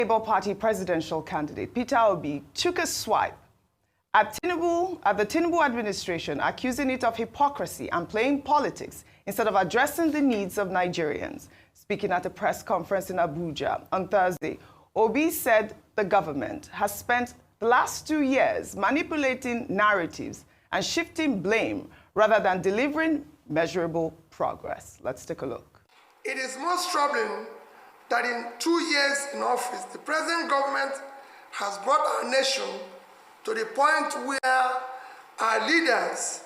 Labour Party presidential candidate Peter Obi took a swipe at the Tinubu administration, accusing it of hypocrisy and playing politics instead of addressing the needs of Nigerians. Speaking at a press conference in Abuja on Thursday, Obi said the government has spent the last 2 years manipulating narratives and shifting blame rather than delivering measurable progress. Let's take a look. It is most troubling that in 2 years in office, the present government has brought our nation to the point where our leaders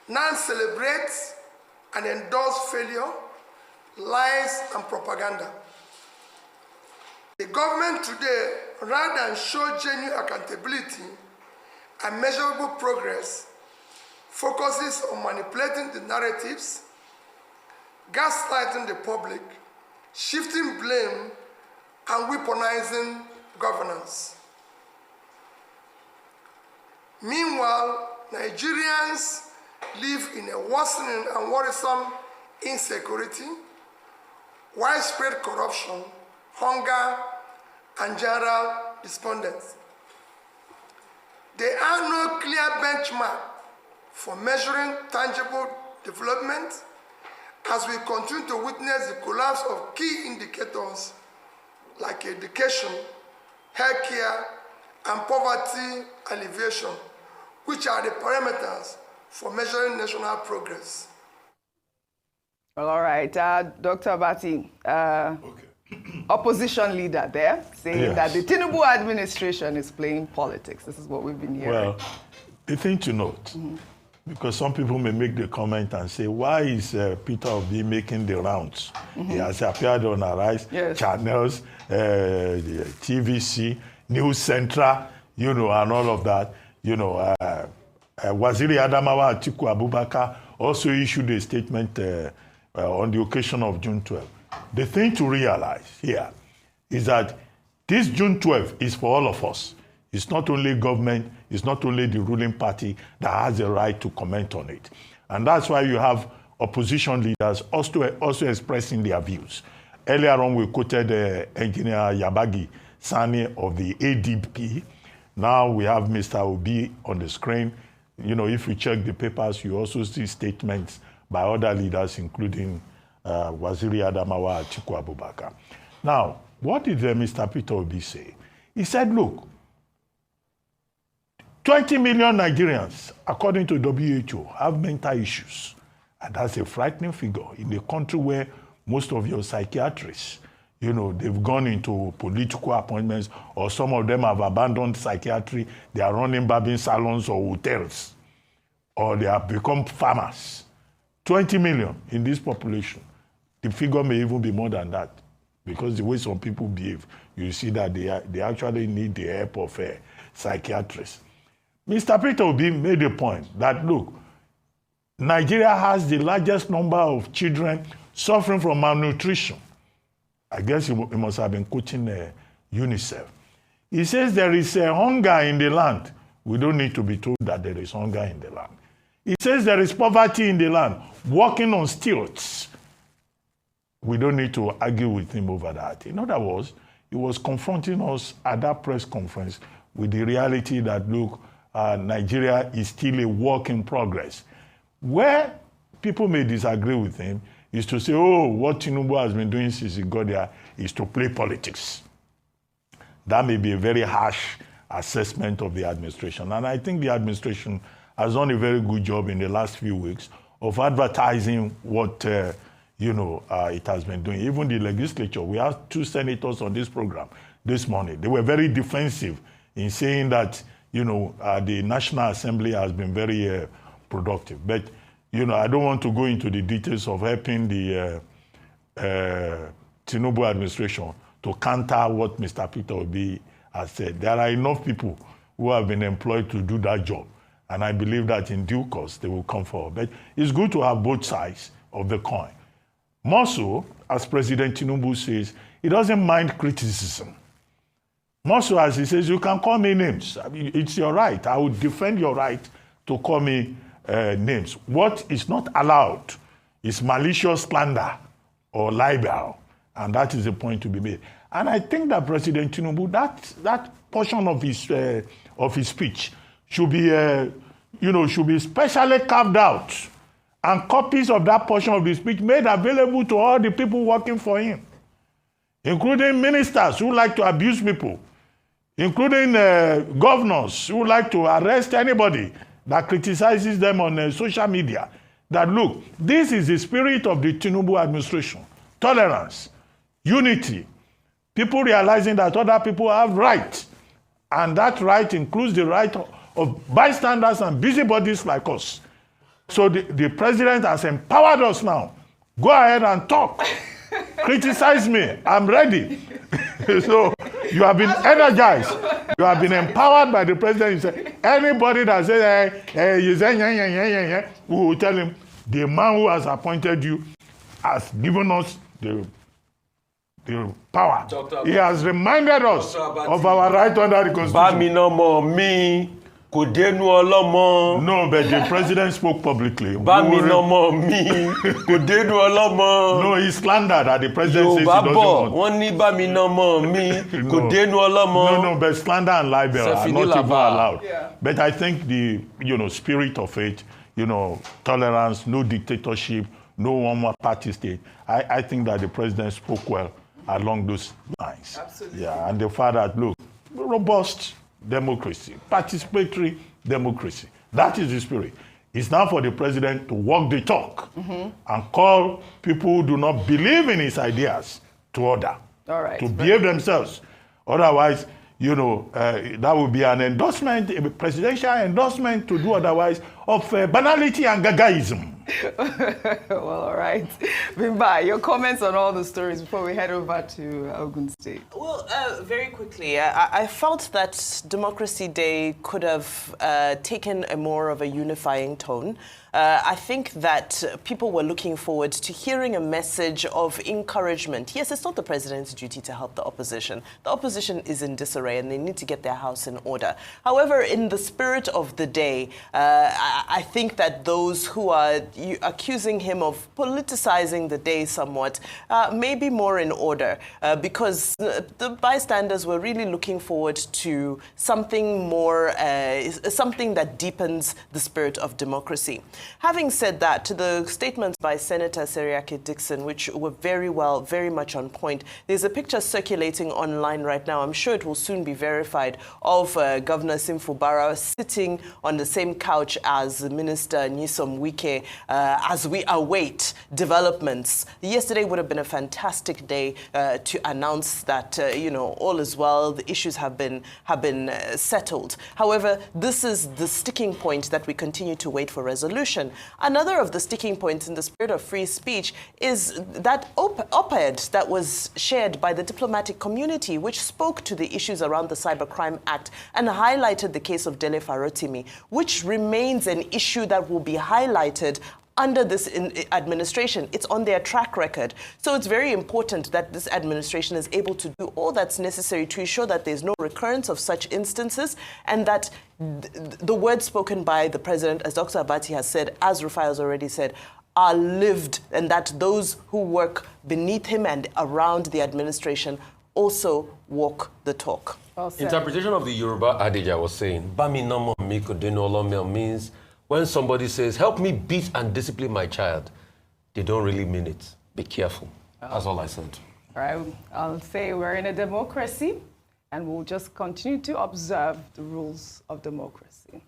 now celebrate and endorse failure, lies, and propaganda. The government today, rather than show genuine accountability and measurable progress, focuses on manipulating the narratives, gaslighting the public, shifting blame, and weaponizing governance. Meanwhile, Nigerians live in a worsening and worrisome insecurity, widespread corruption, hunger, and general despondence. There are no clear benchmark for measuring tangible development as we continue to witness the collapse of key indicators like education, healthcare, and poverty alleviation, which are the parameters for measuring national progress. Well, all right, Dr. Abati, opposition leader there, saying that the Tinubu administration is playing politics. This is what we've been hearing. Well, the thing to note, because some people may make the comment and say, why is Peter Obi making the rounds? He has appeared on Arise, channels, TVC, News Central, you know, and all of that. You know, Waziri Adamawa Atiku Abubakar also issued a statement on the occasion of June 12. The thing to realize here is that this June 12 is for all of us. It's not only government, it's not only the ruling party that has the right to comment on it. And that's why you have opposition leaders also expressing their views. Earlier on, we quoted Engineer Yabagi Sani of the ADP. Now we have Mr. Obi on the screen. You know, if you check the papers, you also see statements by other leaders, including Waziri Adamawa Atiku Abubakar. Now, what did Mr. Peter Obi say? He said, look, 20 million Nigerians, according to WHO, have mental issues. And that's a frightening figure in a country where most of your psychiatrists, you know, they've gone into political appointments, or some of them have abandoned psychiatry. They are running barbing salons or hotels, or they have become farmers. 20 million in this population. The figure may even be more than that, because the way some people behave, you see that they actually need the help of a psychiatrist. Mr. Peter Obi made a point that, look, Nigeria has the largest number of children suffering from malnutrition. I guess he must have been quoting UNICEF. He says there is a hunger in the land. We don't need to be told that there is hunger in the land. He says there is poverty in the land, walking on stilts. We don't need to argue with him over that. In other words, he was confronting us at that press conference with the reality that, look, Nigeria is still a work in progress. Where people may disagree with him is to say, oh, what Tinubu has been doing since he got there is to play politics. That may be a very harsh assessment of the administration. And I think the administration has done a very good job in the last few weeks of advertising what it has been doing. Even the legislature, we have 2 senators on this program this morning. They were very defensive in saying that, the National Assembly has been very productive. But, I don't want to go into the details of helping the Tinubu administration to counter what Mr. Peter Obi has said. There are enough people who have been employed to do that job. And I believe that in due course, they will come forward. But it's good to have both sides of the coin. More so, as President Tinubu says, he doesn't mind criticism. More so, as he says, you can call me names. I mean, it's your right. I would defend your right to call me names. What is not allowed is malicious slander or libel. And that is the point to be made. And I think that President Tinubu, that portion of his speech should be, should be specially carved out, and copies of that portion of his speech made available to all the people working for him, including ministers who like to abuse people, including governors who like to arrest anybody that criticizes them on social media. That look, this is the spirit of the Tinubu administration: tolerance, unity, people realizing that other people have rights, and that right includes the right of bystanders and busybodies like us. So the president has empowered us now. Go ahead and talk. Criticize me. I'm ready. So you have been energized. You have been empowered by the president. Anybody that says, we will tell him, the man who has appointed you has given us the power. He has reminded us of our right under the Constitution. No, but the president spoke publicly. No, he slandered that the president says he doesn't want. No, but slander and libel are not even allowed. Yeah. But I think the spirit of it, tolerance, no dictatorship, no one-party state. I think that the president spoke well along those lines. Absolutely. Yeah, and the fact that, look, robust democracy, participatory democracy. That is the spirit. It's now for the president to walk the talk and call people who do not believe in his ideas to order, to behave themselves. Otherwise, that would be an endorsement, a presidential endorsement to do otherwise of banality and gagaism. Well, all right. Bimba, your comments on all the stories before we head over to Ogun State. Well, very quickly, I felt that Democracy Day could have taken a more of a unifying tone. I think that people were looking forward to hearing a message of encouragement. Yes, it's not the president's duty to help the opposition. The opposition is in disarray and they need to get their house in order. However, in the spirit of the day, I think that those who are accusing him of politicizing the day somewhat may be more in order because the bystanders were really looking forward to something more, something that deepens the spirit of democracy. Having said that, to the statements by Senator Seriake Dixon, which were very much on point, there's a picture circulating online right now, I'm sure it will soon be verified, of Governor Simfubara sitting on the same couch as Minister Nyesom Wike as we await developments. Yesterday would have been a fantastic day to announce that, all is well, the issues have been settled. However, this is the sticking point that we continue to wait for resolution. Another of the sticking points in the spirit of free speech is that op-ed that was shared by the diplomatic community, which spoke to the issues around the Cybercrime Act and highlighted the case of Dele Farotimi, which remains an issue that will be highlighted under this administration. It's on their track record. So it's very important that this administration is able to do all that's necessary to ensure that there's no recurrence of such instances and that the words spoken by the president, as Dr. Abati has said, as Rufai has already said, are lived, and that those who work beneath him and around the administration also walk the talk. Well, interpretation of the Yoruba adage I was saying, Bami nomo miko denolomel, means when somebody says, help me beat and discipline my child, they don't really mean it. Be careful. That's all I said. All right, I'll say we're in a democracy and we'll just continue to observe the rules of democracy.